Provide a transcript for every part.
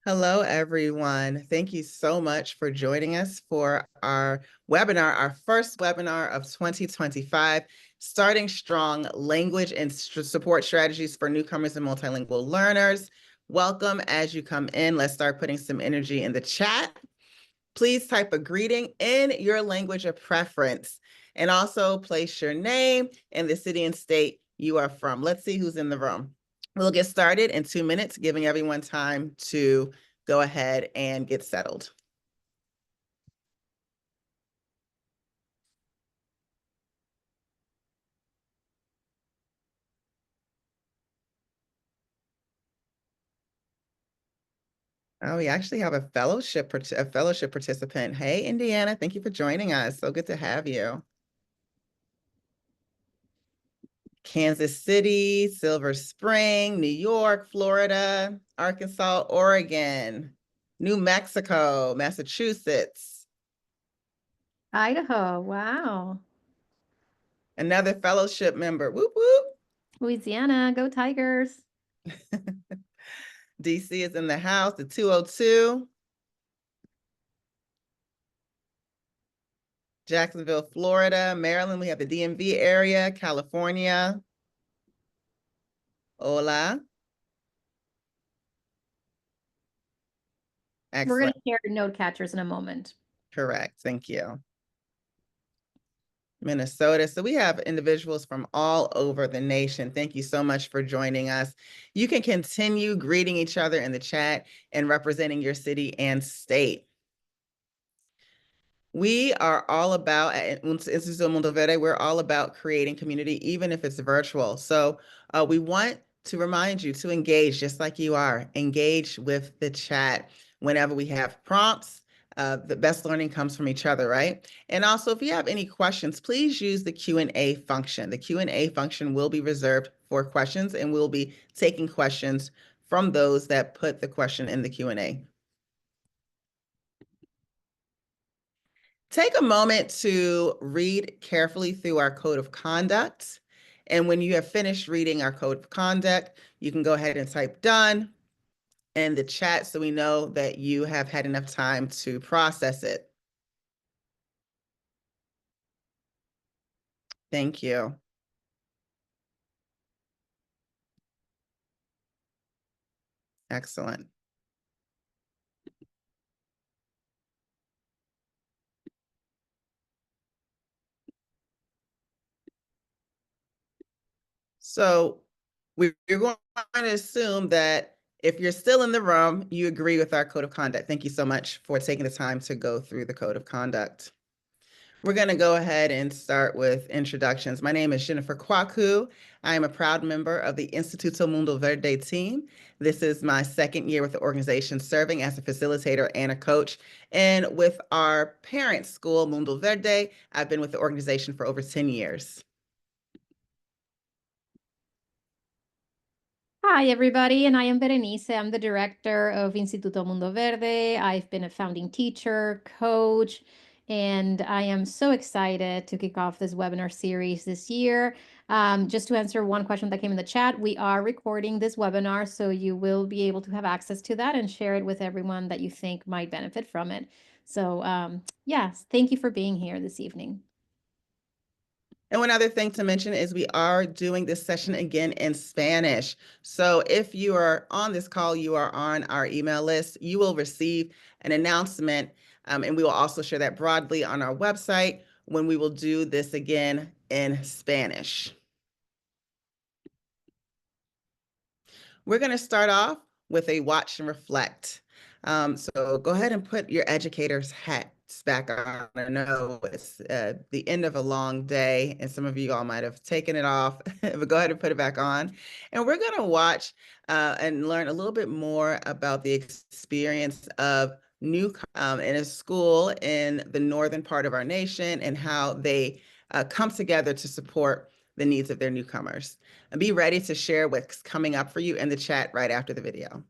Hello, everyone. Thank you so much for joining us for our webinar, our first webinar of 2025, Starting Strong Language and Support Strategies for Newcomers and Multilingual Learners. Welcome as you come in. Let's start putting some energy in the chat. Please type a greeting in your language of preference and also place your name and the city and state you are from. Let's see who's in the room. We'll get started in 2 minutes, giving everyone time to go ahead and get settled. Oh, we actually have a fellowship participant. Hey, Indiana, thank you for joining us. So good to have you. Kansas City, Silver Spring, New York, Florida, Arkansas, Oregon, New Mexico, Massachusetts. Idaho, wow. Another fellowship member, whoop, whoop. Louisiana, go Tigers. DC is in the house, the 202. Jacksonville, Florida, Maryland, we have the DMV area, California. Hola. Excellent. We're going to share node catchers in a moment. Correct. Thank you. Minnesota. So we have individuals from all over the nation. Thank you so much for joining us. You can continue greeting each other in the chat and representing your city and state. We are all about, at Instituto Mundo Verde, we're all about creating community, even if it's virtual. So we want to remind you to engage just like you are. Engage with the chat whenever we have prompts. The best learning comes from each other, right? And also, if you have any questions, please use the Q&A function. The Q&A function will be reserved for questions, and we'll be taking questions from those that put the question in the Q&A. Take a moment to read carefully through our code of conduct. And when you have finished reading our code of conduct, you can go ahead and type done in the chat so we know that you have had enough time to process it. Thank you. Excellent. So we're going to assume that if you're still in the room, you agree with our code of conduct. Thank you so much for taking the time to go through the code of conduct. We're going to go ahead and start with introductions. My name is Jennifer Kwaku. I am a proud member of the Instituto Mundo Verde team. This is my second year with the organization, serving as a facilitator and a coach. And with our parent school, Mundo Verde, I've been with the organization for over 10 years. Hi, everybody, and I am Berenice. I'm the director of Instituto Mundo Verde. I've been a founding teacher, coach, and I am so excited to kick off this webinar series this year. Just to answer one question that came in the chat, we are recording this webinar, so you will be able to have access to that and share it with everyone that you think might benefit from it. So yes, thank you for being here this evening. And one other thing to mention is we are doing this session again in Spanish. So if you are on this call, you are on our email list, you will receive an announcement, and we will also share that broadly on our website when we will do this again in Spanish. We're going to start off with a watch and reflect. So go ahead and put your educator's hats back on. I know it's the end of a long day, and some of you all might have taken it off, but go ahead and put it back on. And we're going to watch and learn a little bit more about the experience of in a school in the northern part of our nation and how they come together to support the needs of their newcomers. And be ready to share what's coming up for you in the chat right after the video.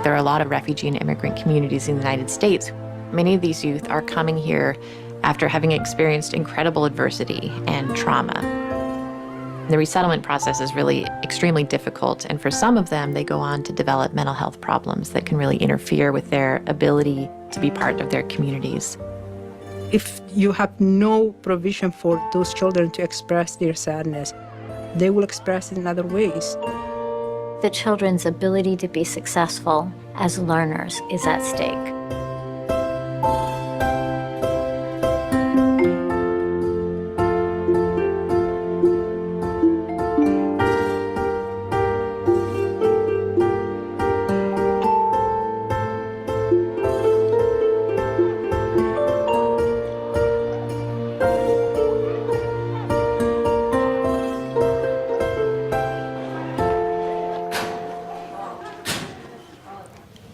There are a lot of refugee and immigrant communities in the United States. Many of these youth are coming here after having experienced incredible adversity and trauma. The resettlement process is really extremely difficult, and for some of them, they go on to develop mental health problems that can really interfere with their ability to be part of their communities. If you have no provision for those children to express their sadness, they will express it in other ways. The children's ability to be successful as learners is at stake.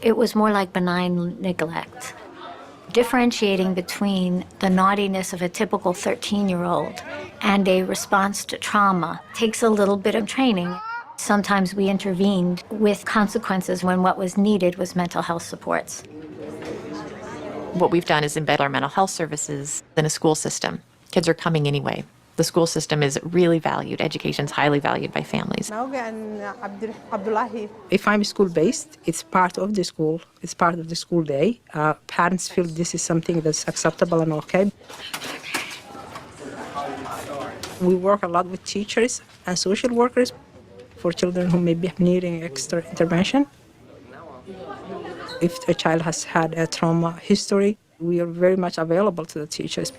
It was more like benign neglect, differentiating between the naughtiness of a typical 13-year-old and a response to trauma takes a little bit of training. Sometimes we intervened with consequences when what was needed was mental health supports. What we've done is embed our mental health services in a school system. Kids are coming anyway. The school system is really valued. Education's highly valued by families. If I'm school-based, it's part of the school. It's part of the school day. Parents feel this is something that's acceptable and okay. We work a lot with teachers and social workers for children who may be needing extra intervention. If a child has had a trauma history, we are very much available to the teachers.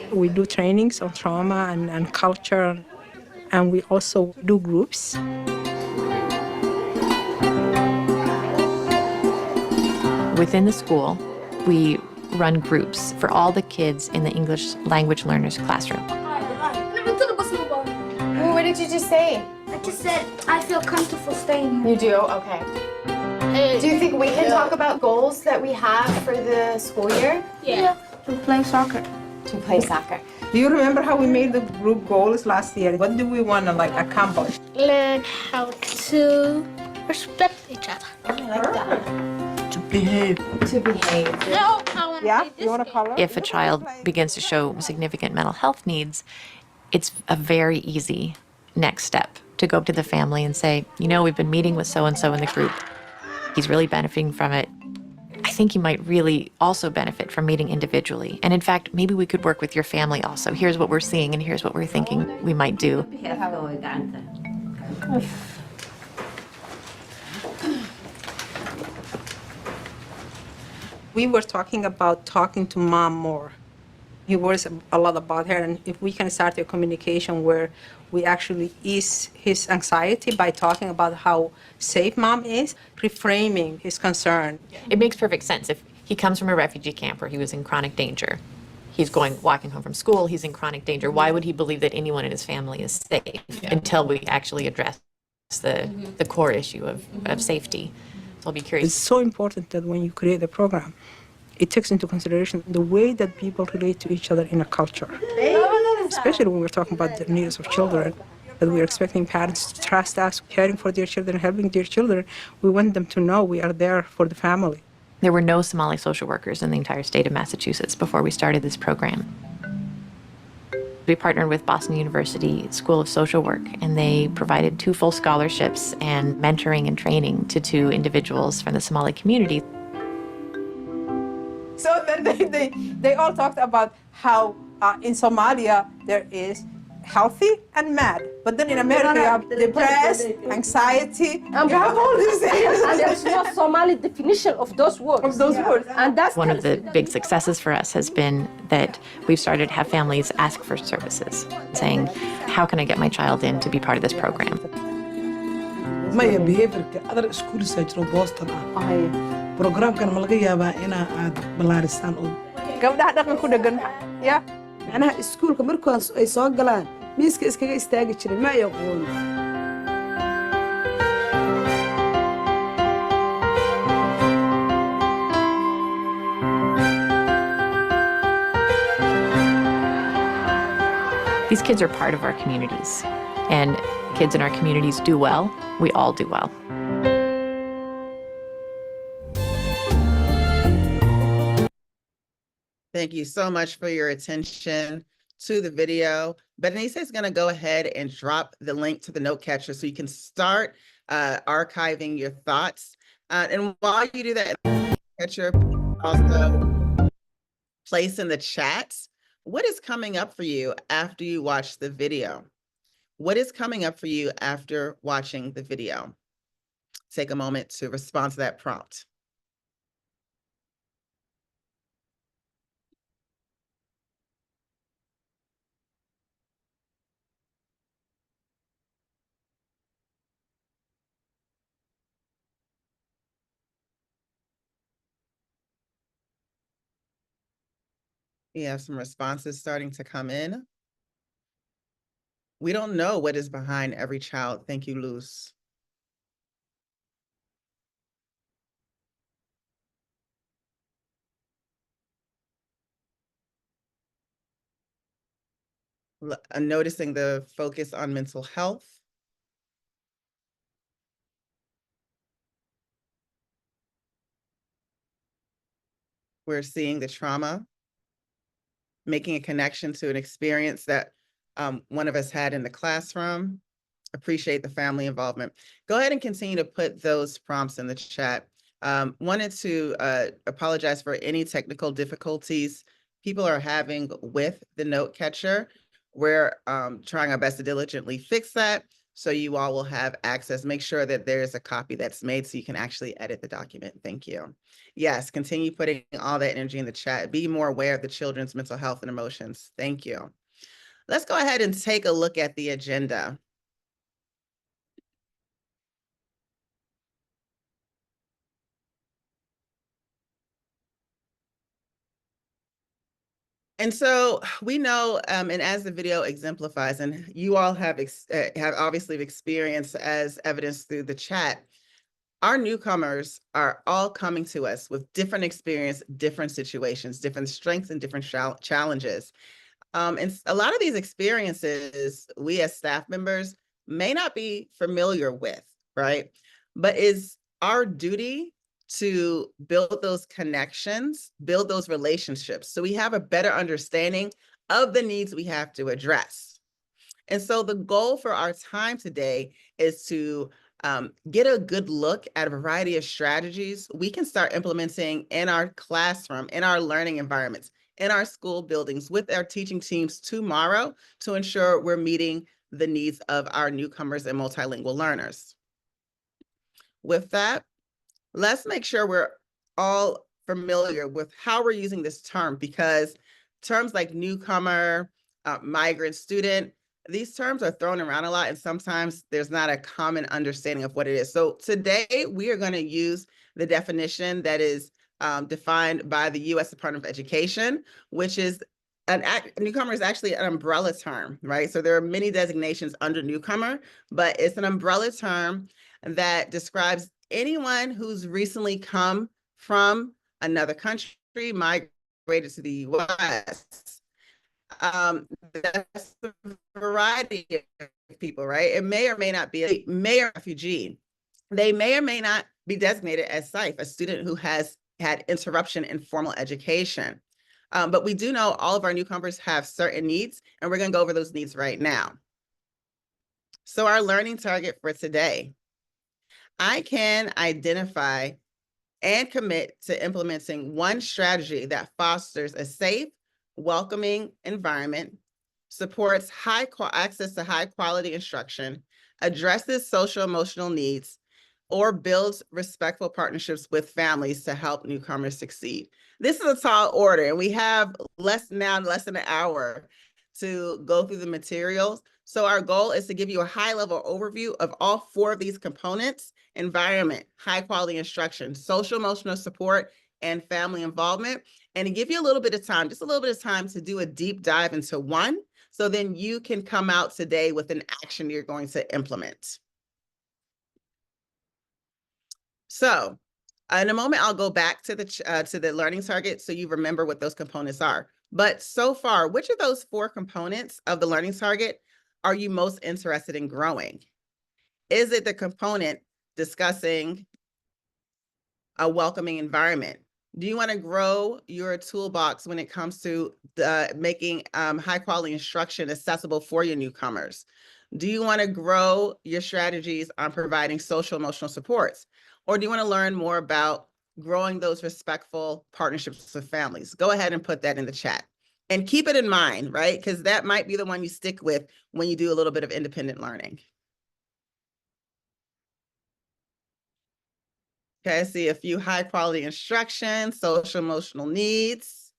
We do trainings on trauma and culture, and we also do groups. Within the school, we run groups for all the kids in the English language learners classroom. Ooh, what did you just say? I just said I feel comfortable staying here. You do? Okay. Do you think we can talk about goals that we have for the school year? Yeah. To play soccer. To play soccer. Do you remember how we made the group goals last year? What do we want to accomplish? Learn how to respect each other. I like that. To behave. To behave. No, I want to be this color? If a child begins to show significant mental health needs, it's a very easy next step to go to the family and say, you know, we've been meeting with so-and-so in the group. He's really benefiting from it. I think you might really also benefit from meeting individually. And in fact, maybe we could work with your family also. Here's what we're seeing and here's what we're thinking we might do. We were talking about talking to mom more. He worries a lot about her, and if we can start a communication where we actually ease his anxiety by talking about how safe mom is, reframing his concern. It makes perfect sense. If he comes from a refugee camp where he was in chronic danger, he's walking home from school, he's in chronic danger, why would he believe that anyone in his family is safe until we actually address the core issue of safety? So I'll be curious. It's so important that when you create a program, it takes into consideration the way that people relate to each other in a culture. Especially when we're talking about the needs of children, that we're expecting parents to trust us, caring for their children, helping their children. We want them to know we are there for the family. There were no Somali social workers in the entire state of Massachusetts before we started this program. We partnered with Boston University School of Social Work, and they provided 2 full scholarships and mentoring and training to 2 individuals from the Somali community. So then they all talked about how in Somalia there is healthy and mad. But then in America you have depressed, anxiety, you have all these things. And there's no Somali definition of those words. And that's One of the big successes for us has been that we've started to have families ask for services, saying, how can I get my child in to be part of this program? maya behaviorka other schools jiro Boston programkan ma laga yaabaa ina aad balaarisaan oo gabdhaha dhaqan ku dhagan ya macnaha iskuulka markaas ay soo galaan miiska iskaga istaagi jiray ma ay aqoon These kids are part of our communities, and kids in our communities do well. We all do well. Thank you so much for your attention to the video. Berenice is going to go ahead and drop the link to the note catcher so you can start archiving your thoughts. And while you do that, catcher, also place in the chat what is coming up for you after you watch the video. What is coming up for you after watching the video? Take a moment to respond to that prompt. We have some responses starting to come in. We don't know what is behind every child. Thank you, Luz. Noticing the focus on mental health. We're seeing the trauma, making a connection to an experience that one of us had in the classroom. Appreciate the family involvement. Go ahead and continue to put those prompts in the chat. Wanted to apologize for any technical difficulties people are having with the note catcher. We're trying our best to diligently fix that so you all will have access. Make sure that there's a copy that's made so you can actually edit the document. Thank you. Yes, continue putting all that energy in the chat. Be more aware of the children's mental health and emotions. Thank you. Let's go ahead and take a look at the agenda. And so we know, and as the video exemplifies, and you all have obviously experienced as evidence through the chat, our newcomers are all coming to us with different experience, different situations, different strengths, and different challenges. And a lot of these experiences, we as staff members may not be familiar with, right? But is our duty to build those connections, build those relationships, so we have a better understanding of the needs we have to address. And so the goal for our time today is to get a good look at a variety of strategies we can start implementing in our classroom, in our learning environments, in our school buildings with our teaching teams tomorrow to ensure we're meeting the needs of our newcomers and multilingual learners. With that, let's make sure we're all familiar with how we're using this term, because terms like newcomer, migrant student, these terms are thrown around a lot, and sometimes there's not a common understanding of what it is. So today we are going to use the definition that is defined by the U.S. Department of Education, which is newcomer is actually an umbrella term, right? So there are many designations under newcomer, but it's an umbrella term that describes anyone who's recently come from another country, migrated to the U.S. That's a variety of people, right? It may or may not be a refugee. They may or may not be designated as SIFE, a student who has had interruption in formal education. But we do know all of our newcomers have certain needs, and we're going to go over those needs right now. So our learning target for today, I can identify and commit to implementing one strategy that fosters a safe, welcoming environment, supports access to high quality instruction, addresses social emotional needs, or builds respectful partnerships with families to help newcomers succeed. This is a tall order, and we have less than an hour to go through the materials. So our goal is to give you a high-level overview of all 4 of these components: environment, high-quality instruction, social emotional support, and family involvement, and to give you a little bit of time, just a little bit of time to do a deep dive into one, so then you can come out today with an action you're going to implement. So in a moment, I'll go back to the learning target so you remember what those components are. But so far, which of those 4 components of the learning target are you most interested in growing? Is it the component discussing a welcoming environment, Do you want to grow your toolbox when it comes to making high quality instruction accessible for your newcomers? Do you want to grow your strategies on providing social emotional supports? Or do you want to learn more about growing those respectful partnerships with families? Go ahead and put that in the chat. And keep it in mind, right? Because that might be the one you stick with when you do a little bit of independent learning. Okay, I see a few high quality instruction, social emotional needs.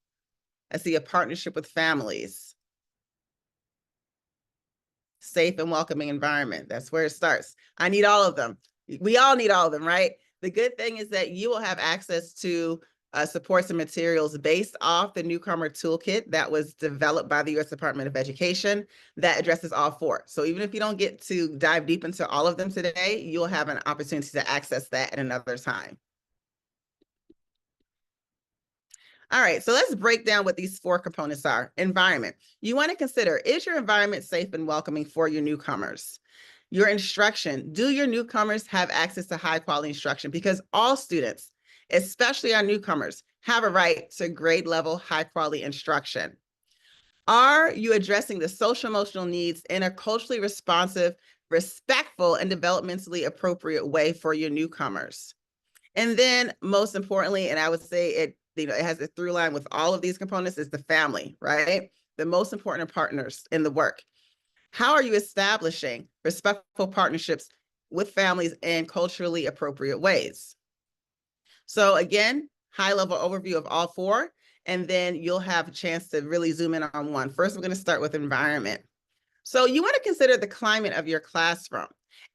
I see a partnership with families. Safe and welcoming environment. That's where it starts. I need all of them. We all need all of them, right? The good thing is that you will have access to supports and materials based off the newcomer toolkit that was developed by the U.S. Department of Education that addresses all four. So even if you don't get to dive deep into all of them today, you'll have an opportunity to access that at another time. All right, so let's break down what these four components are. Environment. You want to consider, is your environment safe and welcoming for your newcomers? Your instruction. Do your newcomers have access to high quality instruction? Because all students, especially our newcomers, have a right to grade level high quality instruction. Are you addressing the social emotional needs in a culturally responsive, respectful, and developmentally appropriate way for your newcomers? And then most importantly, and I would say it has a through line with all of these components, is the family, right? The most important partners in the work. How are you establishing respectful partnerships with families in culturally appropriate ways? So again, high level overview of all four, and then you'll have a chance to really zoom in on one. First, we're going to start with environment. So you want to consider the climate of your classroom.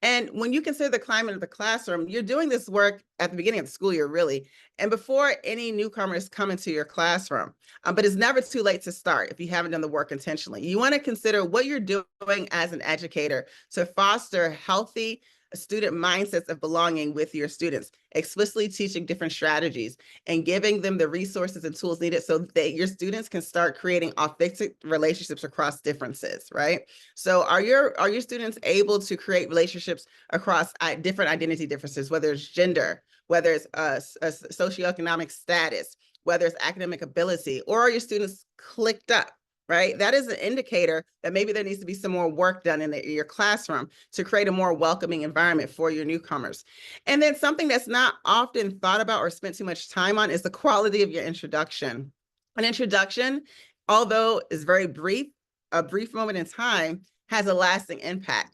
And when you consider the climate of the classroom, you're doing this work at the beginning of the school year, really, and before any newcomers come into your classroom. But it's never too late to start if you haven't done the work intentionally. You want to consider what you're doing as an educator to foster healthy student mindsets of belonging with your students, explicitly teaching different strategies and giving them the resources and tools needed so that your students can start creating authentic relationships across differences, right? So are your students able to create relationships across different identity differences, whether it's gender, whether it's a socioeconomic status, whether it's academic ability, or are your students clicked up? Right? That is an indicator that maybe there needs to be some more work done in your classroom to create a more welcoming environment for your newcomers. And then something that's not often thought about or spent too much time on is the quality of your introduction. An introduction, although is very brief, a brief moment in time has a lasting impact.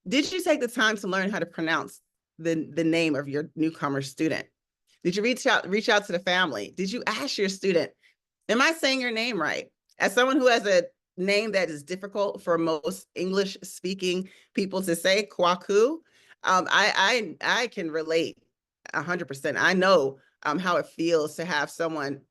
Did you take the time to learn how to pronounce the name of your newcomer student? Did you reach out to the family? Did you ask your student, am I saying your name right? As someone who has a name that is difficult for most English-speaking people to say, Kwaku, I can relate 100%. I know how it feels to have someone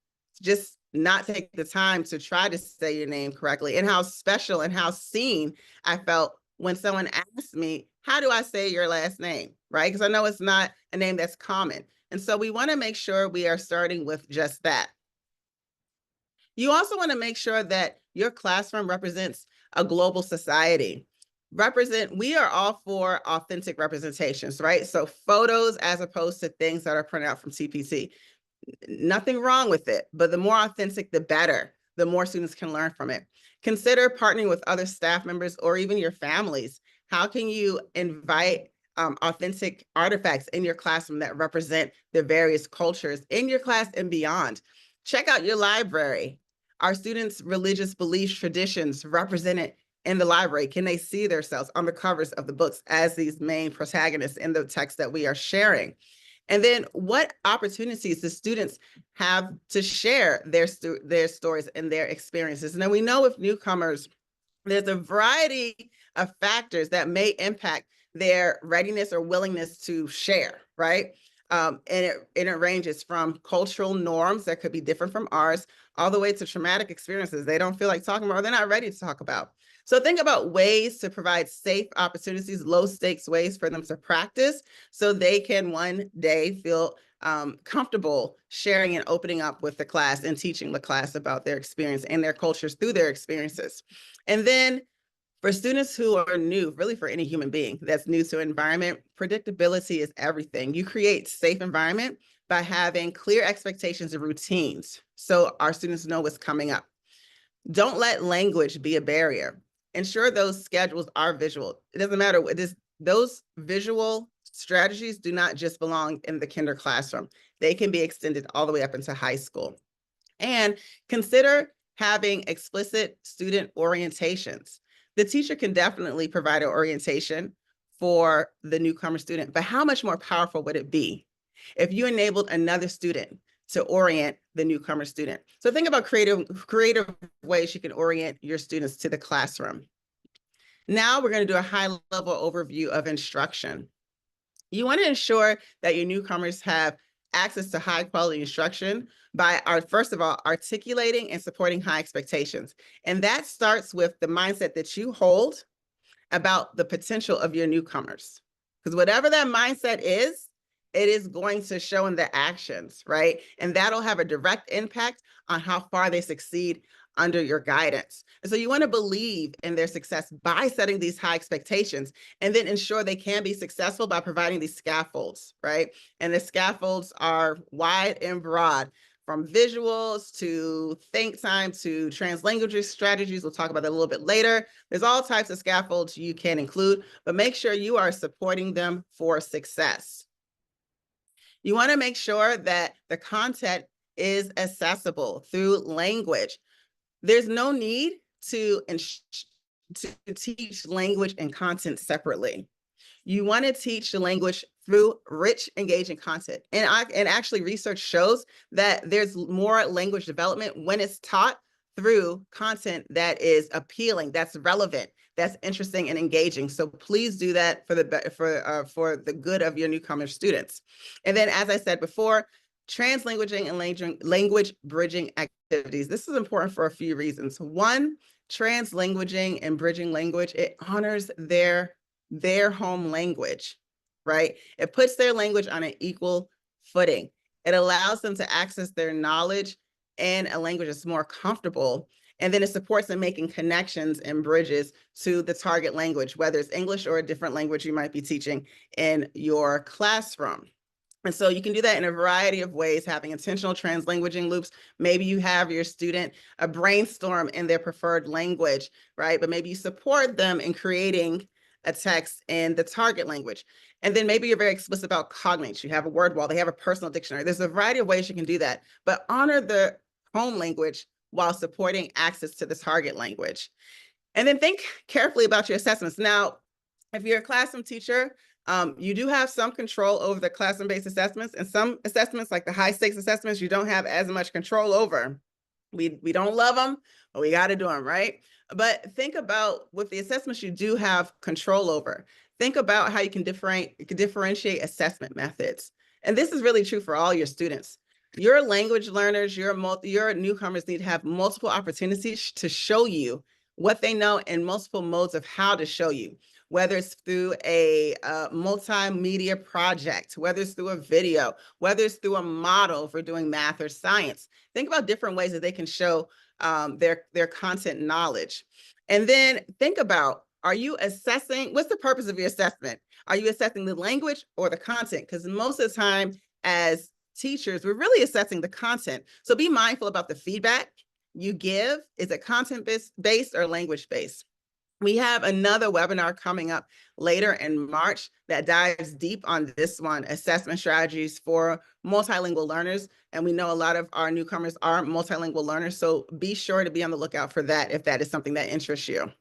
just not take the time to try to say your name correctly, and how special and how seen I felt when someone asked me, how do I say your last name, right? Because I know it's not a name that's common. And so we want to make sure we are starting with just that. You also want to make sure that your classroom represents a global society. We are all for authentic representations, right? So photos as opposed to things that are printed out from TPT. Nothing wrong with it, but the more authentic, the better. The more students can learn from it. Consider partnering with other staff members or even your families. How can you invite authentic artifacts in your classroom that represent the various cultures in your class and beyond? Check out your library. Are students' religious beliefs, traditions represented in the library? Can they see themselves on the covers of the books as these main protagonists in the text that we are sharing? And then what opportunities do students have to share their stories and their experiences? And then we know with newcomers, there's a variety of factors that may impact their readiness or willingness to share, right? And it ranges from cultural norms that could be different from ours, all the way to traumatic experiences they don't feel like talking about or they're not ready to talk about. So think about ways to provide safe opportunities, low stakes ways for them to practice so they can one day feel comfortable sharing and opening up with the class and teaching the class about their experience and their cultures through their experiences. And then for students who are new, really for any human being that's new to environment, predictability is everything. You create safe environment by having clear expectations and routines so our students know what's coming up. Don't let language be a barrier. Ensure those schedules are visual. It doesn't matter what this, those visual strategies do not just belong in the kinder classroom. They can be extended all the way up into high school. And consider having explicit student orientations. The teacher can definitely provide an orientation for the newcomer student, but how much more powerful would it be if you enabled another student to orient the newcomer student? So think about creative ways you can orient your students to the classroom. Now we're going to do a high-level overview of instruction. You want to ensure that your newcomers have access to high-quality instruction by, first of all, articulating and supporting high expectations. And that starts with the mindset that you hold about the potential of your newcomers. Because whatever that mindset is, it is going to show in their actions, right? And that'll have a direct impact on how far they succeed under your guidance. And so you want to believe in their success by setting these high expectations, and then ensure they can be successful by providing these scaffolds, right? And the scaffolds are wide and broad, from visuals to think time to translanguage strategies. We'll talk about that a little bit later. There's all types of scaffolds you can include, but make sure you are supporting them for success. You want to make sure that the content is accessible through language. There's no need to teach language and content separately. You want to teach the language through rich, engaging content. And actually research shows that there's more language development when it's taught through content that is appealing, that's relevant, that's interesting and engaging. So please do that for the good of your newcomer students. And then, as I said before, translanguaging and language bridging activities. This is important for a few reasons. One, translanguaging and bridging language, it honors their home language, right? It puts their language on an equal footing. It allows them to access their knowledge in a language that's more comfortable. And then it supports them making connections and bridges to the target language, whether it's English or a different language you might be teaching in your classroom. And so you can do that in a variety of ways, having intentional translanguaging loops. Maybe you have your student brainstorm in their preferred language, right? But maybe you support them in creating a text in the target language. And then maybe you're very explicit about cognates. You have a word wall, they have a personal dictionary. There's a variety of ways you can do that, but honor the home language while supporting access to the target language. And then think carefully about your assessments. Now, if you're a classroom teacher, you do have some control over the classroom-based assessments, and some assessments, like the high-stakes assessments, you don't have as much control over. We don't love them, but we got to do them, right? But think about, with the assessments you do have control over, think about how you can differentiate assessment methods. And this is really true for all your students. Your language learners, your newcomers need to have multiple opportunities to show you what they know and multiple modes of how to show you, whether it's through a multimedia project, whether it's through a video, whether it's through a model for doing math or science. Think about different ways that they can show their content knowledge. And then think about, are you assessing, what's the purpose of your assessment? Are you assessing the language or the content? Because most of the time as teachers, we're really assessing the content. So be mindful about the feedback you give. Is it content-based or language-based? We have another webinar coming up later in March that dives deep on this one, assessment strategies for multilingual learners. And we know a lot of our newcomers are multilingual learners, so be sure to be on the lookout for that if that is something that interests you.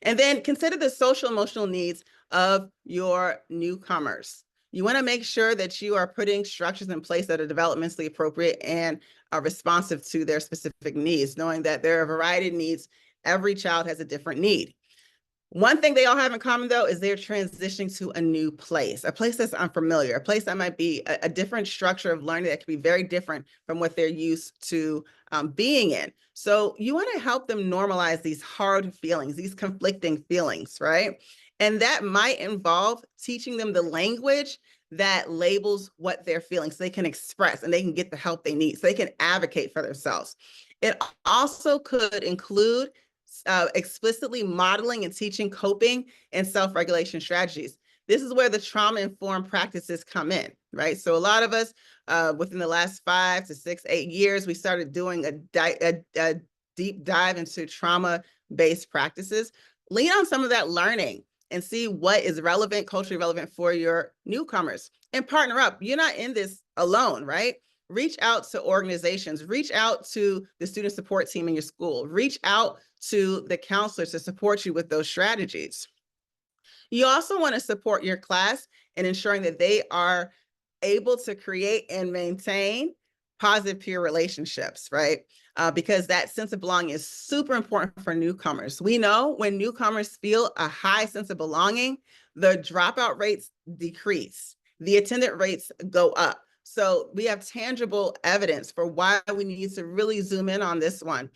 And then consider the social emotional needs of your newcomers. You want to make sure that you are putting structures in place that are developmentally appropriate and are responsive to their specific needs, knowing that there are a variety of needs. Every child has a different need. One thing they all have in common, though, is they're transitioning to a new place, a place that's unfamiliar, a place that might be a different structure of learning that can be very different from what they're used to being in. So you want to help them normalize these hard feelings, these conflicting feelings, right? And that might involve teaching them the language that labels what they're feeling so they can express and they can get the help they need, so they can advocate for themselves. It also could include explicitly modeling and teaching coping and self-regulation strategies. This is where the trauma-informed practices come in, right? So a lot of us, within the last 5 to 6, 8 years, we started doing a deep dive into trauma-based practices. Lean on some of that learning and see what is relevant, culturally relevant for your newcomers, and partner up. You're not in this alone, right? Reach out to organizations, reach out to the student support team in your school, reach out to the counselors to support you with those strategies. You also want to support your class in ensuring that they are able to create and maintain positive peer relationships, right? Because that sense of belonging is super important for newcomers. We know when newcomers feel a high sense of belonging, the dropout rates decrease, the attendance rates go up. So we have tangible evidence for why we need to really zoom in on this one.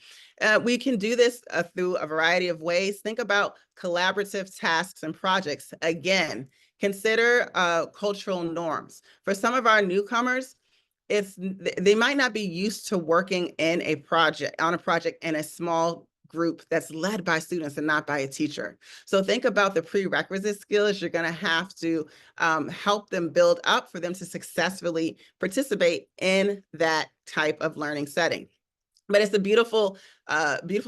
We can do this through a variety of ways. Think about collaborative tasks and projects. Again, consider cultural norms. For some of our newcomers, they might not be used to working on a project in a small group that's led by students and not by a teacher. So think about the prerequisite skills you're going to have to help them build up for them to successfully participate in that type of learning setting. But it's a beautiful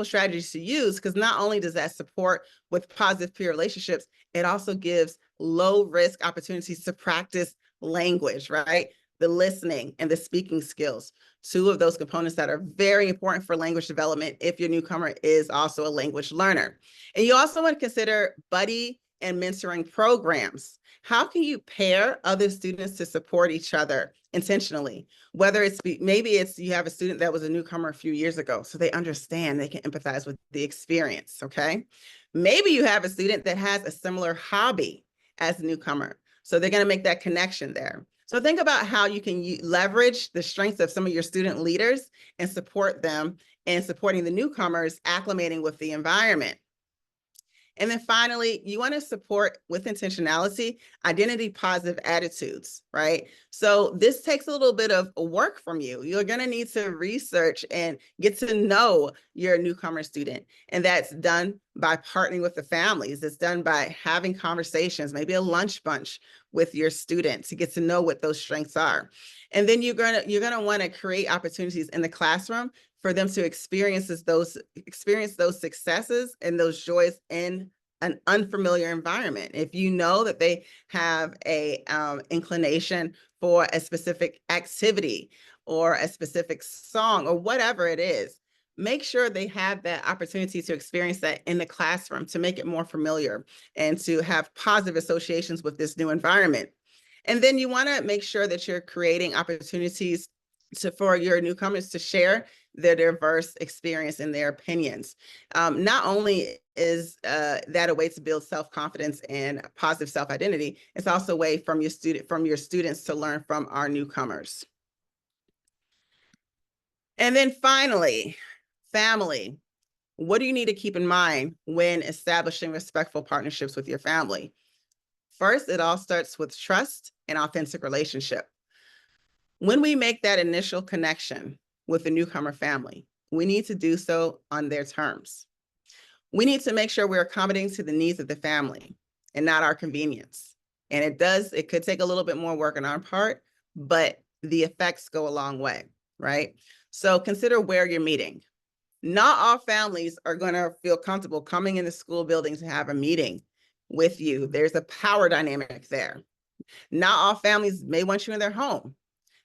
strategy to use, because not only does that support with positive peer relationships, it also gives low risk opportunities to practice language, right? The listening and the speaking skills, 2 of those components that are very important for language development if your newcomer is also a language learner. And you also want to consider buddy and mentoring programs. How can you pair other students to support each other intentionally? Whether it's maybe it's you have a student that was a newcomer a few years ago, so they understand, they can empathize with the experience, okay? Maybe you have a student that has a similar hobby as a newcomer, so they're going to make that connection there. So think about how you can leverage the strengths of some of your student leaders and support them in supporting the newcomers acclimating with the environment. And then finally, you want to support with intentionality, identity positive attitudes, right? So this takes a little bit of work from you. You're going to need to research and get to know your newcomer student. And that's done by partnering with the families. It's done by having conversations, maybe a lunch bunch with your student to get to know what those strengths are. And then you're going to want to create opportunities in the classroom for them to experience those successes and those joys in an unfamiliar environment. If you know that they have a inclination for a specific activity or a specific song or whatever it is, make sure they have that opportunity to experience that in the classroom to make it more familiar and to have positive associations with this new environment. And then you want to make sure that you're creating opportunities for your newcomers to share their diverse experience and their opinions. Not only is that a way to build self-confidence and positive self-identity, it's also a way from your students to learn from our newcomers. And then finally, family. What do you need to keep in mind when establishing respectful partnerships with your family? First, it all starts with trust and authentic relationship. When we make that initial connection with the newcomer family, we need to do so on their terms. We need to make sure we're accommodating to the needs of the family and not our convenience. And it could take a little bit more work on our part, but the effects go a long way, right? So consider where you're meeting. Not all families are going to feel comfortable coming in the school building to have a meeting with you. There's a power dynamic there. Not all families may want you in their home.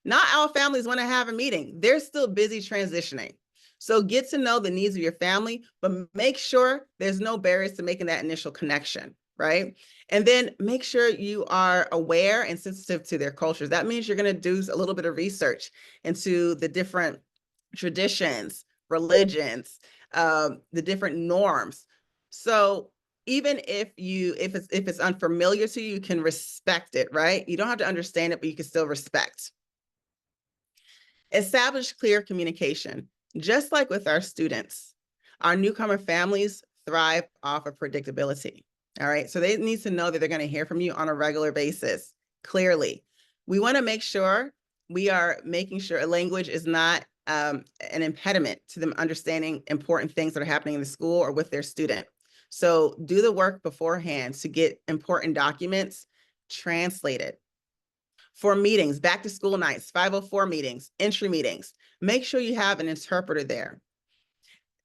Not all families want to have a meeting. They're still busy transitioning. So get to know the needs of your family, but make sure there's no barriers to making that initial connection, right? And then make sure you are aware and sensitive to their cultures. That means you're going to do a little bit of research into the different traditions, religions, the different norms. So even if it's unfamiliar to you, you can respect it, right? You don't have to understand it, but you can still respect. Establish clear communication. Just like with our students, our newcomer families thrive off of predictability. All right. So they need to know that they're going to hear from you on a regular basis, clearly. We want to make sure we are making sure language is not an impediment to them understanding important things that are happening in the school or with their student. So do the work beforehand to get important documents translated. For meetings, back to school nights, 504 meetings, entry meetings, make sure you have an interpreter there.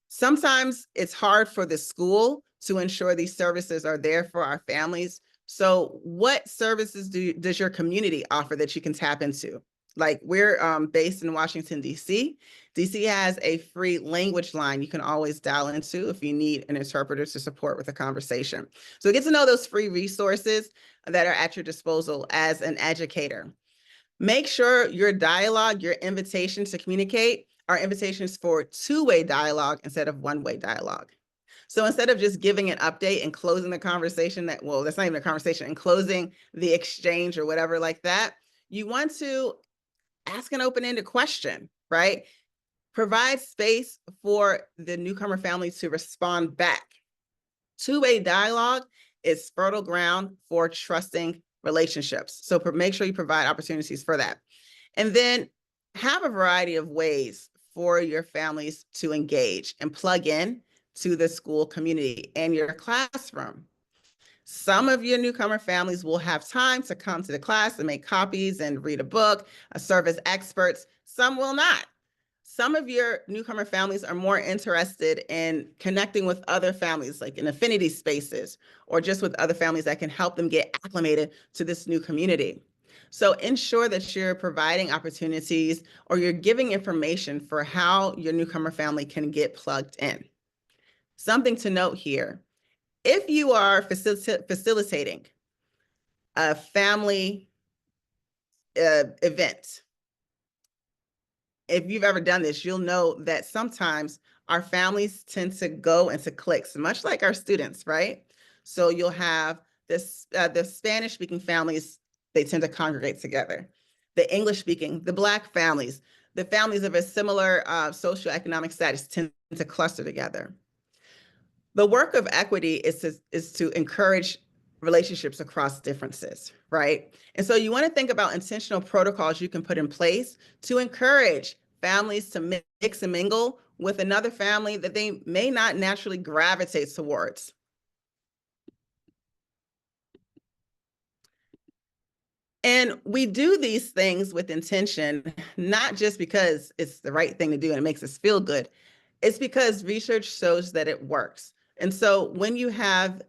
Sometimes it's hard for the school to ensure these services are there for our families. So what services does your community offer that you can tap into? Like we're based in Washington, D.C. D.C. has a free language line you can always dial into if you need an interpreter to support with a conversation. So get to know those free resources that are at your disposal as an educator. Make sure your dialogue, your invitation to communicate are invitations for two-way dialogue instead of one-way dialogue. So instead of just giving an update and closing the conversation that's not even a conversation, and closing the exchange or whatever like that, you want to ask an open-ended question, right? Provide space for the newcomer family to respond back. Two-way dialogue is fertile ground for trusting relationships. So make sure you provide opportunities for that. And then have a variety of ways for your families to engage and plug in to the school community and your classroom. Some of your newcomer families will have time to come to the class and make copies and read a book, serve as experts. Some will not. Some of your newcomer families are more interested in connecting with other families, like in affinity spaces, or just with other families that can help them get acclimated to this new community. So ensure that you're providing opportunities or you're giving information for how your newcomer family can get plugged in. Something to note here, if you are facilitating a family event, if you've ever done this, you'll know that sometimes our families tend to go into cliques, much like our students, right? So you'll have this, the Spanish-speaking families, they tend to congregate together. The English-speaking, the Black families, the families of a similar socioeconomic status tend to cluster together. The work of equity is to encourage relationships across differences, right? And so you want to think about intentional protocols you can put in place to encourage families to mix and mingle with another family that they may not naturally gravitate towards. And we do these things with intention, not just because it's the right thing to do and it makes us feel good. It's because research shows that it works. And so when you have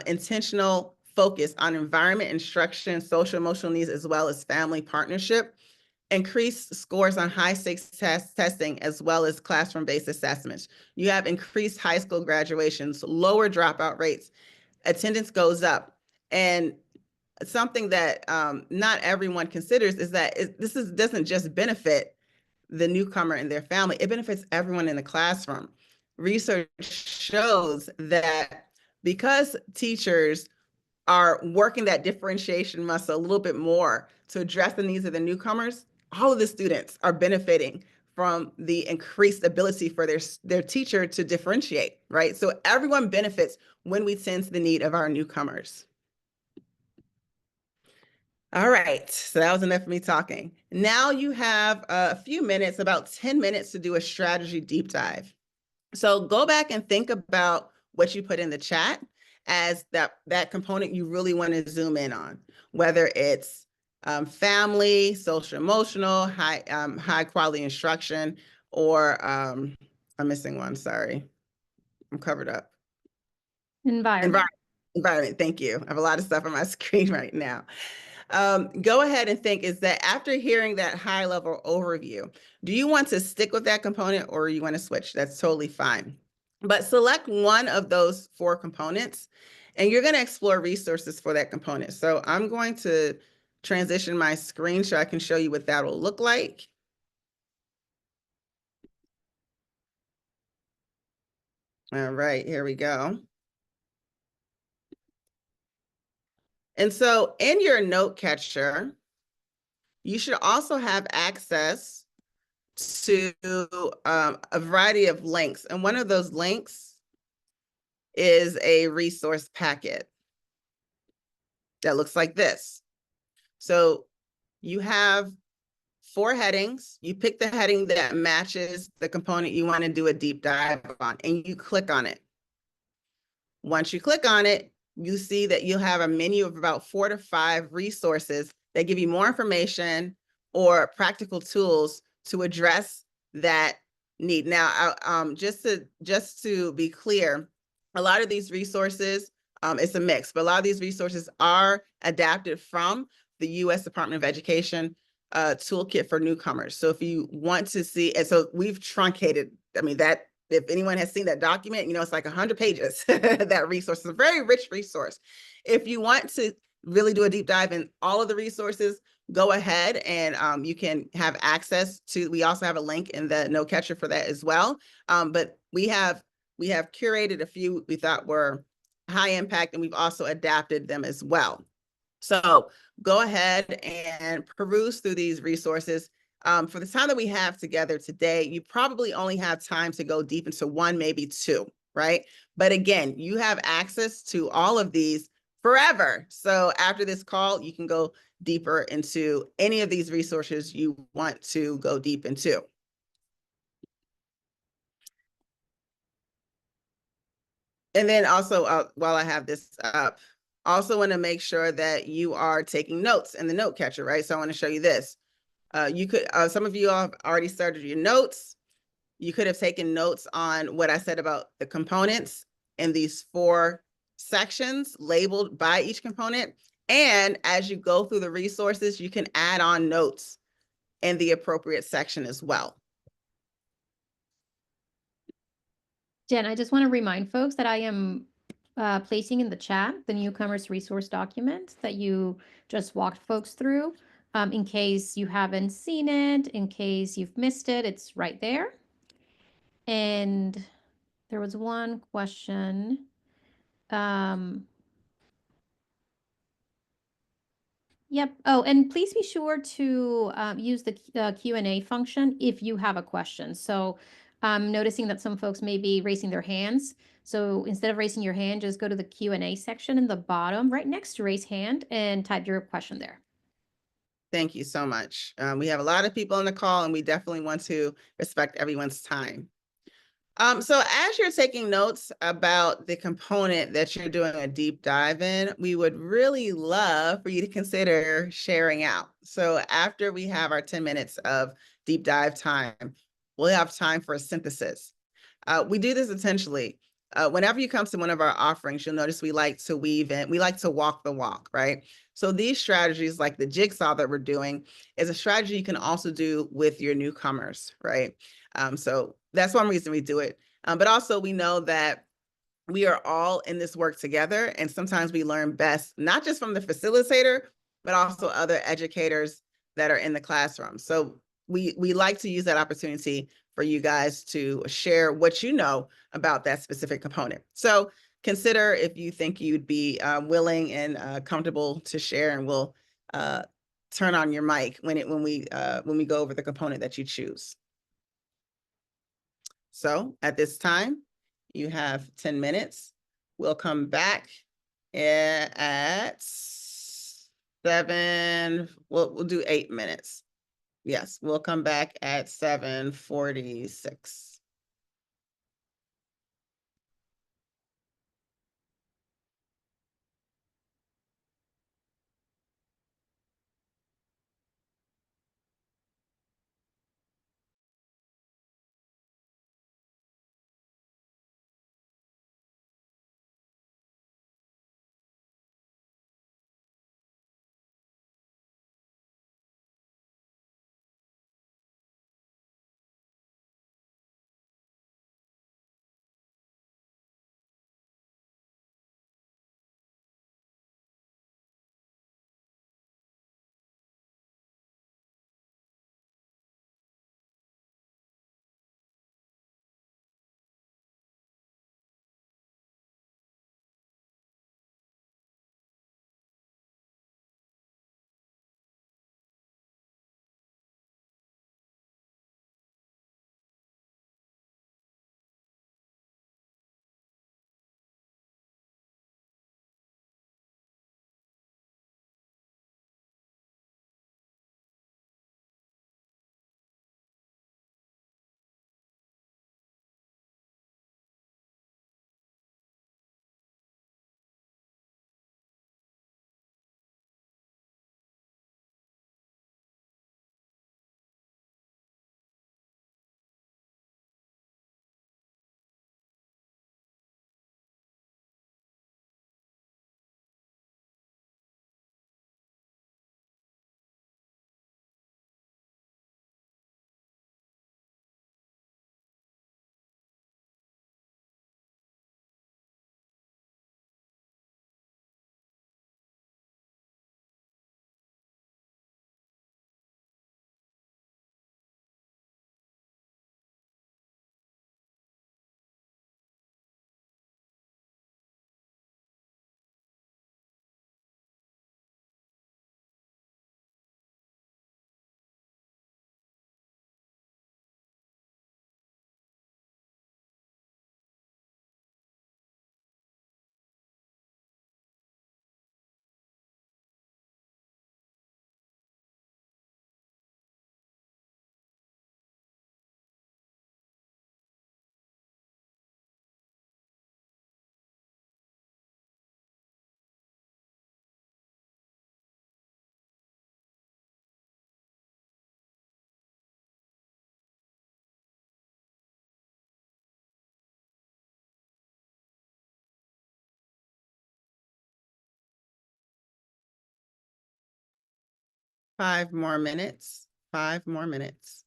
intentional focus on environment, instruction, social emotional needs, as well as family partnership, increased scores on high stakes testing, as well as classroom-based assessments. You have increased high school graduations, lower dropout rates, attendance goes up. And something that not everyone considers is that this doesn't just benefit the newcomer and their family, it benefits everyone in the classroom. Research shows that because teachers are working that differentiation muscle a little bit more to address the needs of the newcomers, all of the students are benefiting from the increased ability for their teacher to differentiate, right? So everyone benefits when we tend to the need of our newcomers. All right, so that was enough of me talking. Now you have a few minutes, about 10 minutes to do a strategy deep dive. So go back and think about what you put in the chat as that component you really want to zoom in on, whether it's family, social emotional, high quality instruction, or I'm missing one, sorry. I'm covered up. Environment, thank you. I have a lot of stuff on my screen right now. Go ahead and think, is that after hearing that high level overview, do you want to stick with that component or you want to switch? That's totally fine. But select one of those 4 components and you're going to explore resources for that component. So I'm going to transition my screen so I can show you what that will look like. All right, here we go. And so in your note catcher, you should also have access to a variety of links. And one of those links is a resource packet that looks like this. So you have 4 headings. You pick the heading that matches the component you want to do a deep dive on, and you click on it. Once you click on it, you see that you'll have a menu of about 4 to 5 resources that give you more information or practical tools to address that need. Now, just to be clear, a lot of these resources, it's a mix, but a lot of these resources are adapted from the U.S. Department of Education toolkit for newcomers. So if you want to see, and so we've truncated, I mean, that if anyone has seen that document, you know, it's like 100 pages, that resource is a very rich resource. If you want to really do a deep dive in all of the resources, go ahead and you can have access to, we also have a link in the no catcher for that as well. But we have curated a few we thought were high impact, and we've also adapted them as well. So go ahead and peruse through these resources. For the time that we have together today, you probably only have time to go deep into 1, maybe 2, right? But again, you have access to all of these forever. So after this call, you can go deeper into any of these resources you want to go deep into. And then also, while I have this up, also want to make sure that you are taking notes in the note catcher, right? So I want to show you this. You could, some of you have already started your notes. You could have taken notes on what I said about the components in these 4 sections labeled by each component. And as you go through the resources, you can add on notes in the appropriate section as well. Jen, I just want to remind folks that I am placing in the chat the Newcomers resource document that you just walked folks through. In case you haven't seen it, in case you've missed it, it's right there. And there was one question. Yep. Oh, and please be sure to use the Q&A function if you have a question. So I'm noticing that some folks may be raising their hands. So instead of raising your hand, just go to the Q&A section in the bottom, right next to raise hand, and type your question there. Thank you so much. We have a lot of people on the call, and we definitely want to respect everyone's time. So as you're taking notes about the component that you're doing a deep dive in, we would really love for you to consider sharing out. So after we have our 10 minutes of deep dive time, we'll have time for a synthesis. We do this intentionally. Whenever you come to one of our offerings, you'll notice we like to weave in, we like to walk the walk, right? So these strategies, like the jigsaw that we're doing, is a strategy you can also do with your newcomers, right? So that's one reason we do it. But also we know that we are all in this work together, and sometimes we learn best, not just from the facilitator, but also other educators that are in the classroom. So we like to use that opportunity for you guys to share what you know about that specific component. So consider if you think you'd be willing and comfortable to share, and we'll turn on your mic when we go over the component that you choose. So at this time, you have 10 minutes. We'll come back at 7, we'll do 8 minutes. Yes, we'll come back at 7:46. 5 more minutes. 5 more minutes.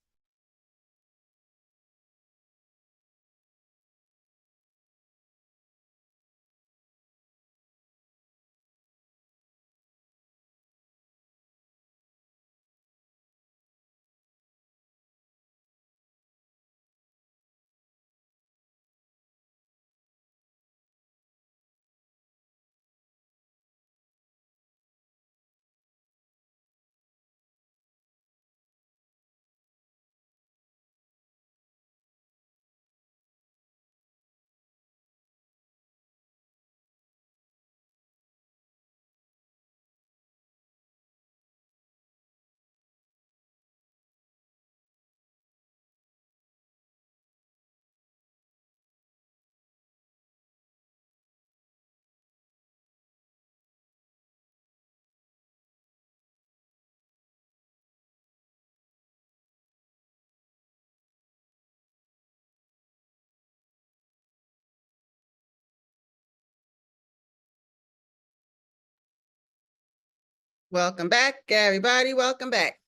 Welcome back, everybody. Welcome back.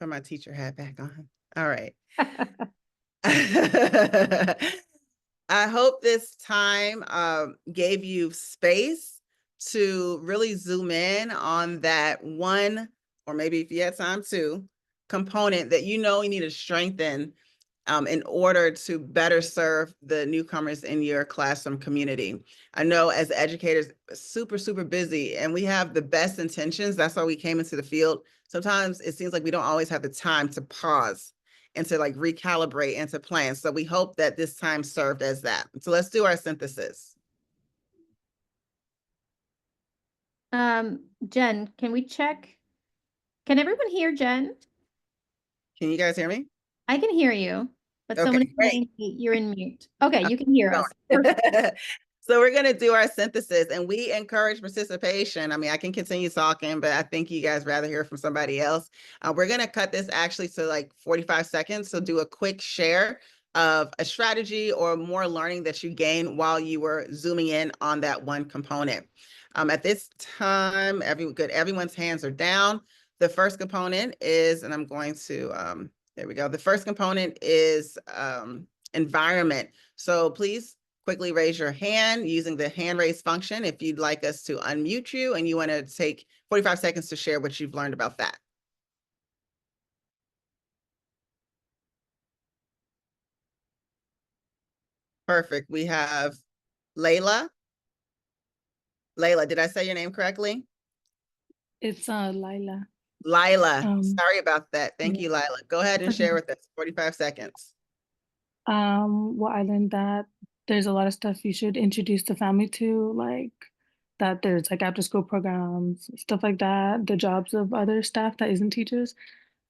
Put my teacher hat back on. All right. I hope this time gave you space to really zoom in on that one, or maybe if you had time to, component that you know you need to strengthen in order to better serve the newcomers in your classroom community. I know as educators, super, super busy, and we have the best intentions. That's why we came into the field. Sometimes it seems like we don't always have the time to pause and to like recalibrate and to plan. So we hope that this time served as that. So let's do our synthesis. Jen, can we check? Can everyone hear Jen? Can you guys hear me? I can hear you, but Okay, someone is great. saying you're in mute. Okay, you can hear us. Perfect. So we're going to do our synthesis, and we encourage participation. I mean, I can continue talking, but I think you guys rather hear from somebody else. We're going to cut this actually to like 45 seconds. So do a quick share of a strategy or more learning that you gained while you were zooming in on that one component. At this time, everyone's hands are down. The first component is, and I'm going to, there we go. The first component is environment. So please quickly raise your hand using the hand raise function if you'd like us to unmute you and you want to take 45 seconds to share what you've learned about that. Perfect. We have Layla. Layla, did I say your name correctly? It's Lila. Lila. Sorry about that. Thank yeah. you, Lila. Go ahead and Okay. share with us. 45 seconds. Well, I learned that there's a lot of stuff you should introduce the family to, like that there's like after school programs, stuff like that, the jobs of other staff that isn't teachers.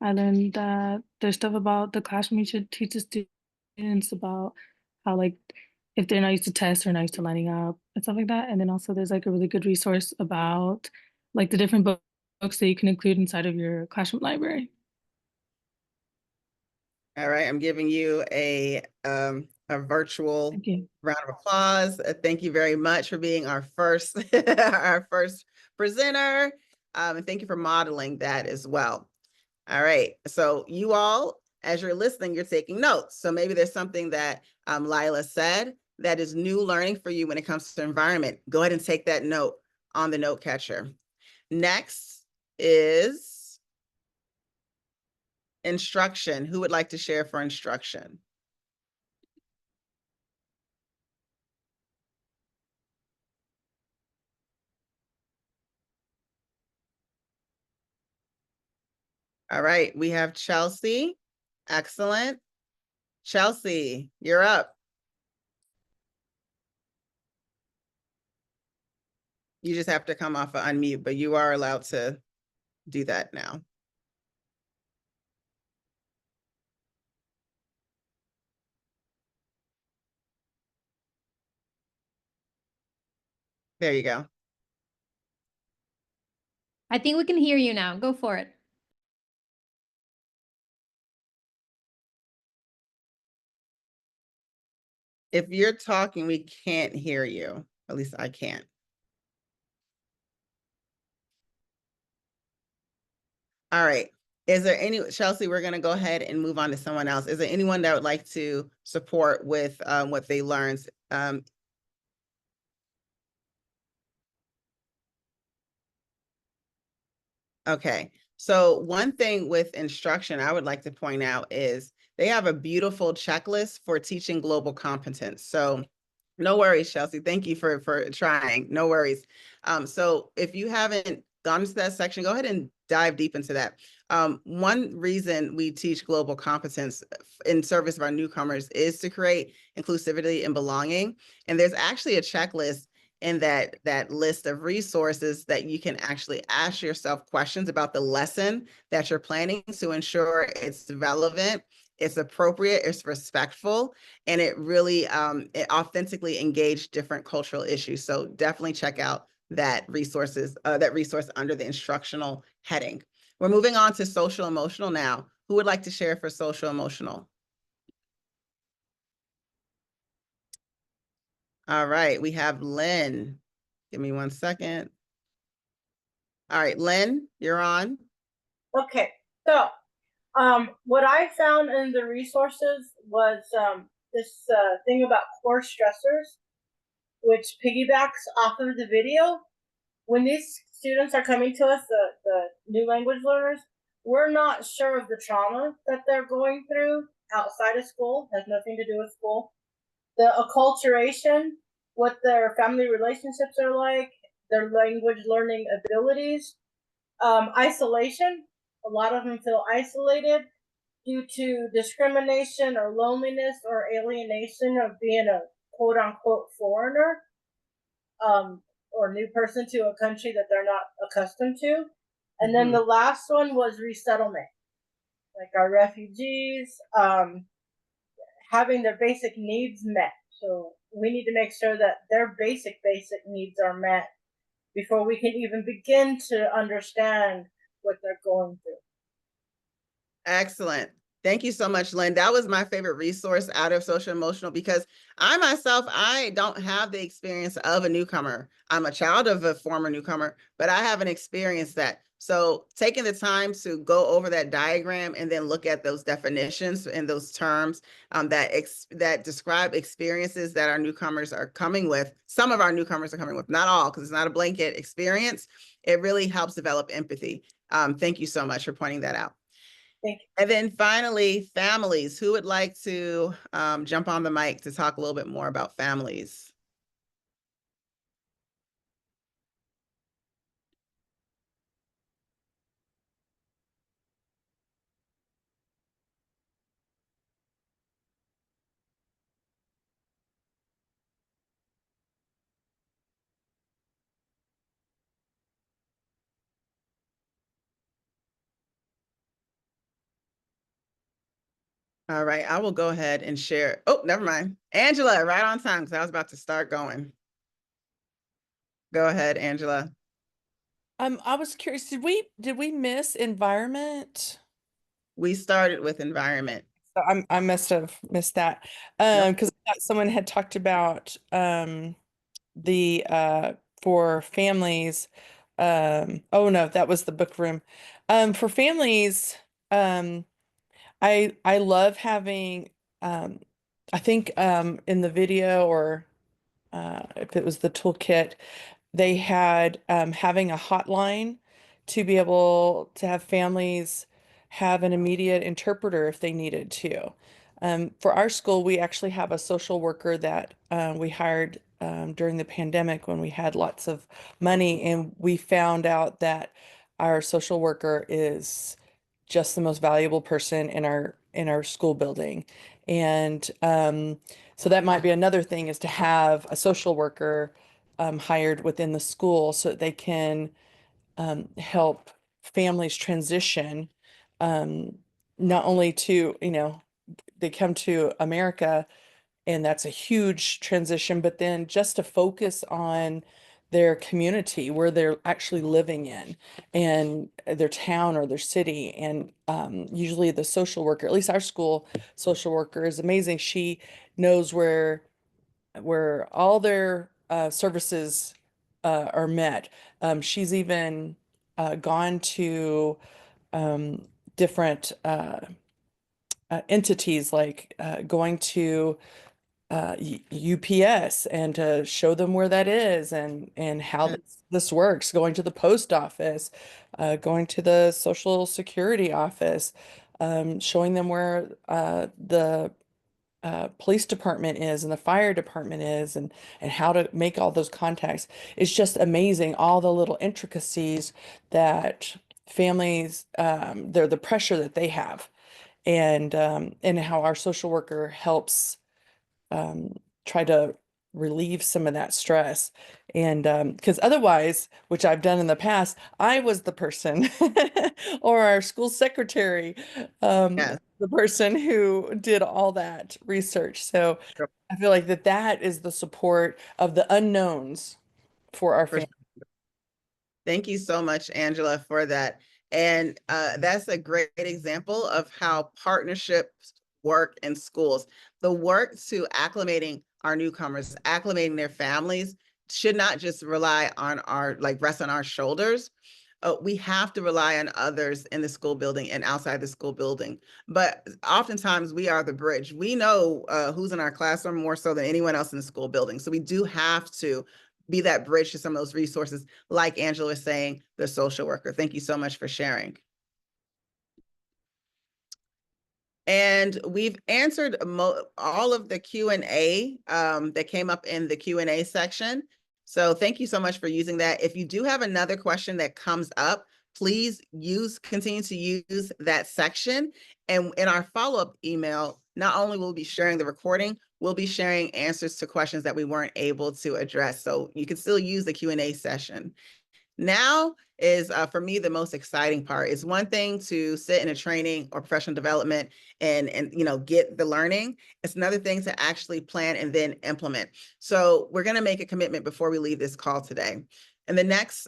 I learned that there's stuff about the classroom you should teach the students about how like if they're not used to tests or not used to lining up and stuff like that. And then also there's like a really good resource about like the different books that you can include inside of your classroom library. All right, I'm giving you a virtual round of applause. Thank you very much for being our first our first presenter, and thank you for modeling that as well. All right, so you all, as you're listening, you're taking notes. So maybe there's something that Lila said that is new learning for you when it comes to environment. Go ahead and take that note on the note catcher. Next is instruction. Who would like to share for instruction? All right, we have Chelsea. Excellent. Chelsea, you're up. You just have to come off of unmute, but you are allowed to do that now. There you go. I think we can hear you now. Go for it. If you're talking, we can't hear you. At least I can't. All right. Is there any, Chelsea, we're going to go ahead and move on to someone else. Is there anyone that would like to support with what they learned? Okay. So one thing with instruction I would like to point out is they have a beautiful checklist for teaching global competence. So no worries, Chelsea. Thank you for trying. No worries. So if you haven't gone into that section, go ahead and dive deep into that. One reason we teach global competence in service of our newcomers is to create inclusivity and belonging. And there's actually a checklist in that list of resources that you can actually ask yourself questions about the lesson that you're planning to ensure it's relevant, it's appropriate, it's respectful, and it really it authentically engaged different cultural issues. So definitely check out that resource under the instructional heading. We're moving on to social emotional now. Who would like to share for social emotional? All right, we have Lynn. Give me 1 second. All right, Lynn, you're on. Okay, so what I found in the resources was this thing about core stressors, which piggybacks off of the video. When these students are coming to us, the new language learners, we're not sure of the trauma that they're going through outside of school, has nothing to do with school. The acculturation, what their family relationships are like, their language learning abilities, isolation. A lot of them feel isolated due to discrimination or loneliness or alienation of being a quote unquote foreigner, or new person to a country that they're not accustomed to. And then the last one was resettlement, like our refugees, having their basic needs met. So we need to make sure that their basic needs are met before we can even begin to understand what they're going through. Excellent. Thank you so much, Lynn. That was my favorite resource out of social emotional because I myself, I don't have the experience of a newcomer. I'm a child of a former newcomer, but I haven't experienced that. So taking the time to go over that diagram and then look at those definitions and those terms that describe experiences that our newcomers are coming with. Some of our newcomers are coming with, not all, because it's not a blanket experience. It really helps develop empathy. Thank you so much for pointing that out. Thank you. And then finally, families. Who would like to jump on the mic to talk a little bit more about families? All right, I will go ahead and share. Oh, never mind. Angela, right on time, because I was about to start going. Go ahead, Angela. I was curious, did we miss environment? We started with environment. So I must have missed that. Because I thought someone had talked about the for families. Oh no, that was the book room. For families, I love having I think in the video or if it was the toolkit, they had having a hotline to be able to have families have an immediate interpreter if they needed to. For our school, we actually have a social worker that we hired during the pandemic when we had lots of money, and we found out that our social worker is just the most valuable person in our school building. And so that might be another thing, is to have a social worker hired within the school so that they can help families transition, not only to, they come to America and that's a huge transition, but then just to focus on their community where they're actually living in and their town or their city. And usually the social worker, at least our school social worker, is amazing. She knows where all their services are met. She's even gone to different entities, like going to UPS and to show them where that is and how this works, going to the post office, going to the Social Security office, showing them where the police department is and the fire department is, and how to make all those contacts. It's just amazing, all the little intricacies that families, they're the pressure that they have, and how our social worker helps try to relieve some of that stress. And because otherwise, which I've done in the past, I was the person or our school secretary, Yes. the person who did all that research. So Sure. I feel like that is the support of the unknowns for our For family. Thank you so much, Angela, for that. And that's a great example of how partnerships work in schools. The work to acclimating our newcomers, acclimating their families, should not just rely on rest on our shoulders. We have to rely on others in the school building and outside the school building. But oftentimes we are the bridge. We know who's in our classroom more so than anyone else in the school building. So we do have to be that bridge to some of those resources, like Angela was saying, the social worker. Thank you so much for sharing. And we've answered all of the Q&A that came up in the Q&A section. So thank you so much for using that. If you do have another question that comes up, please continue to use that section. And in our follow-up email, not only will we be sharing the recording, we'll be sharing answers to questions that we weren't able to address. So you can still use the Q&A session. Now is, for me, the most exciting part. It's one thing to sit in a training or professional development and get the learning. It's another thing to actually plan and then implement. So we're going to make a commitment before we leave this call today. In the next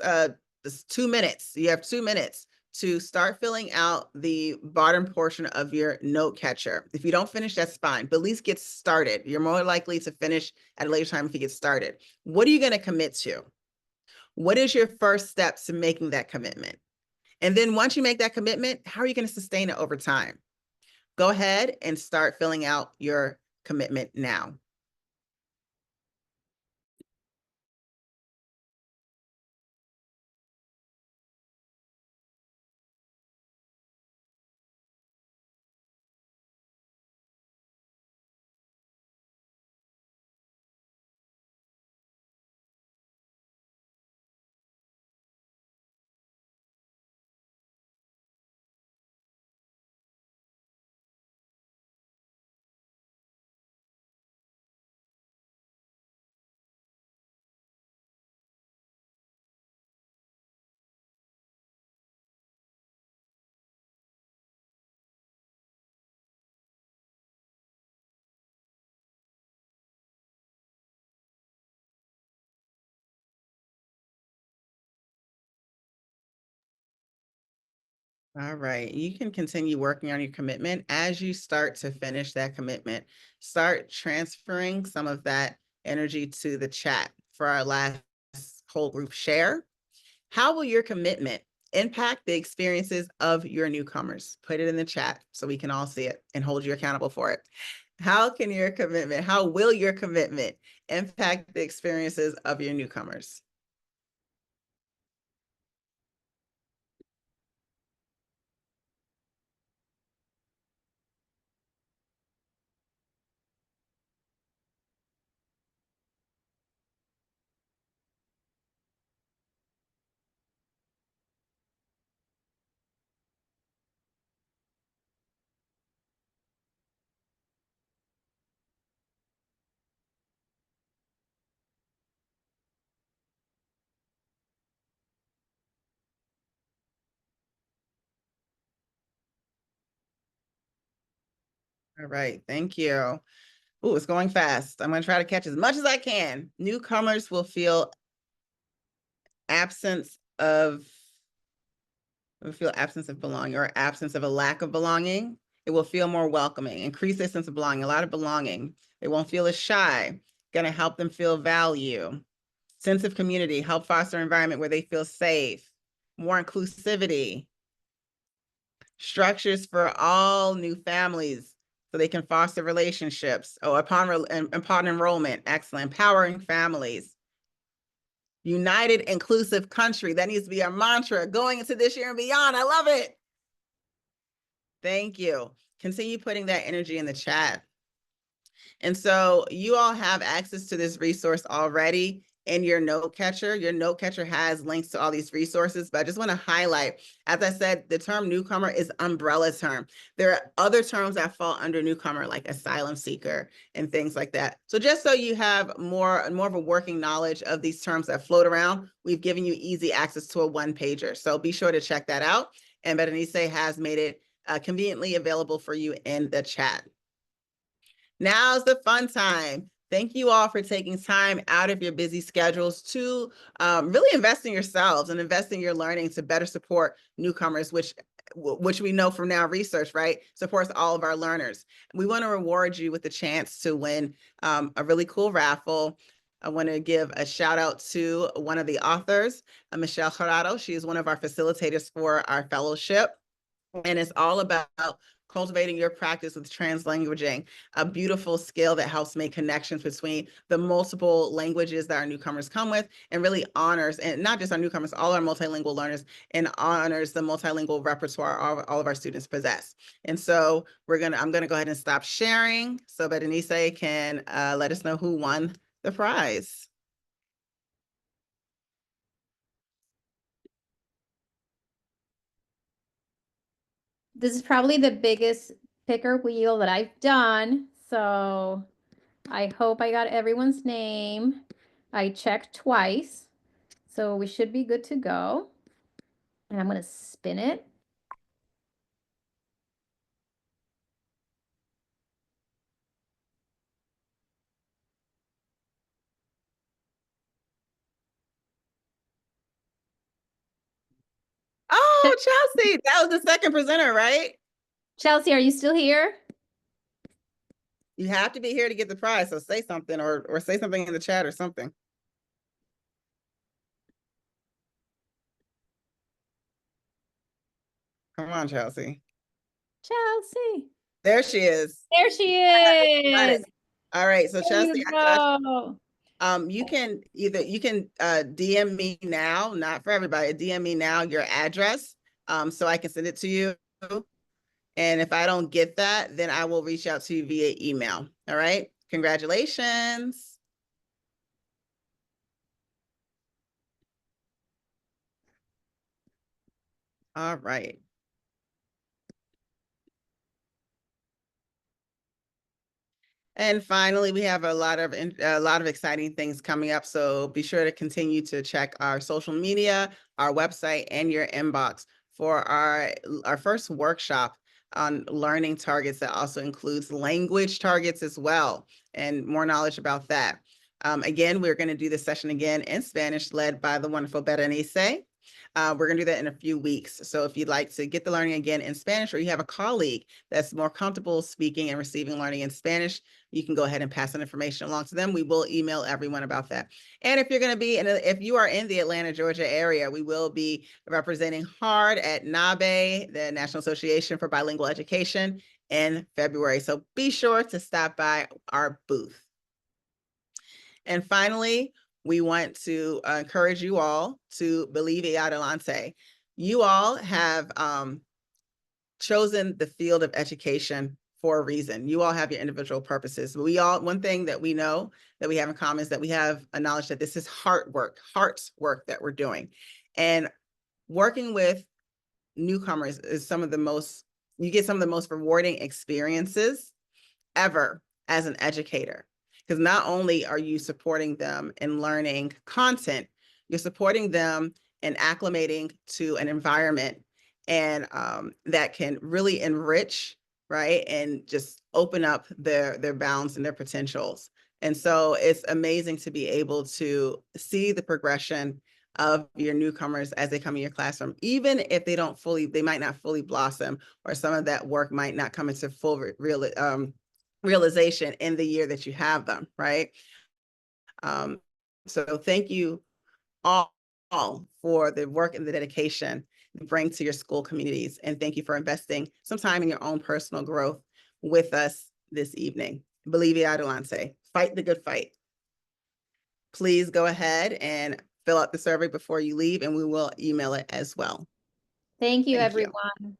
2 minutes, you have 2 minutes to start filling out the bottom portion of your note catcher. If you don't finish, that's fine, but at least get started. You're more likely to finish at a later time if you get started. What are you going to commit to? What is your first steps to making that commitment? And then once you make that commitment, how are you going to sustain it over time? Go ahead and start filling out your commitment now. All right, you can continue working on your commitment. As you start to finish that commitment, start transferring some of that energy to the chat for our last whole group share. How will your commitment impact the experiences of your newcomers? Put it in the chat so we can all see it and hold you accountable for it. How will your commitment impact the experiences of your newcomers? All right, thank you. Oh, it's going fast. I'm going to try to catch as much as I can. Newcomers will feel absence of belonging or absence of a lack of belonging. It will feel more welcoming, increase their sense of belonging, a lot of belonging. They won't feel as shy, going to help them feel value. Sense of community, help foster an environment where they feel safe, more inclusivity. Structures for all new families so they can foster relationships. Oh, upon enrollment, excellent. Empowering families. United, inclusive country. That needs to be our mantra going into this year and beyond. I love it. Thank you. Continue putting that energy in the chat. And so you all have access to this resource already in your note catcher. Your note catcher has links to all these resources, but I just want to highlight, as I said, the term newcomer is umbrella term. There are other terms that fall under newcomer, like asylum seeker and things like that. So just so you have more of a working knowledge of these terms that float around, we've given you easy access to a one-pager. So be sure to check that out. And Berenice has made it conveniently available for you in the chat. Now's the fun time. Thank you all for taking time out of your busy schedules to really invest in yourselves and invest in your learning to better support newcomers, which we know from now research, right, supports all of our learners. We want to reward you with the chance to win a really cool raffle. I want to give a shout out to one of the authors, Michelle Jurado. She is one of our facilitators for our fellowship. And it's all about cultivating your practice with translanguaging, a beautiful skill that helps make connections between the multiple languages that our newcomers come with and really honors, and not just our newcomers, all our multilingual learners, and honors the multilingual repertoire all of our students possess. And so I'm gonna go ahead and stop sharing so Berenice can let us know who won the prize. This is probably the biggest picker wheel that I've done. So I hope I got everyone's name. I checked twice. So we should be good to go. And I'm going to spin it. Oh, Chelsea, that was the second presenter, right? Chelsea, are you still here? You have to be here to get the prize, so say something or say something in the chat or something. Come on, Chelsea. Chelsea. There she is. There she is. All right, so There Chelsea, you can DM me now, not for everybody, DM me now your address so I can send it to you. And if I don't get that, then I will reach out to you via email. All right, congratulations. All right. And finally, we have a lot of exciting things coming up. So be sure to continue to check our social media, our website, and your inbox for our first workshop on learning targets that also includes language targets as well, and more knowledge about that. Again, we're going to do this session again in Spanish, led by the wonderful Berenice. We're going to do that in a few weeks. So if you'd like to get the learning again in Spanish, or you have a colleague that's more comfortable speaking and receiving learning in Spanish, you can go ahead and pass that information along to them. We will email everyone about that. And if you're going to be if you are in the Atlanta, Georgia area, we will be representing HARD at NABE, the National Association for Bilingual Education, in February. So be sure to stop by our booth. And finally, we want to encourage you all to believe adelante. You all have chosen the field of education for a reason. You all have your individual purposes. One thing that we know that we have in common is that we have a knowledge that this is heart's work that we're doing. And working with newcomers is you get some of the most rewarding experiences ever as an educator. Because not only are you supporting them in learning content, you're supporting them in acclimating to an environment and that can really enrich, right, and just open up their bounds and their potentials. And so it's amazing to be able to see the progression of your newcomers as they come in your classroom, even if they might not fully blossom, or some of that work might not come into full realization in the year that you have them, right? So thank you all all for the work and the dedication you bring to your school communities. And thank you for investing some time in your own personal growth with us this evening. Believe it, adelante. Fight the good fight. Please go ahead and fill out the survey before you leave, and we will email it as well. Thank you, Thank you. everyone.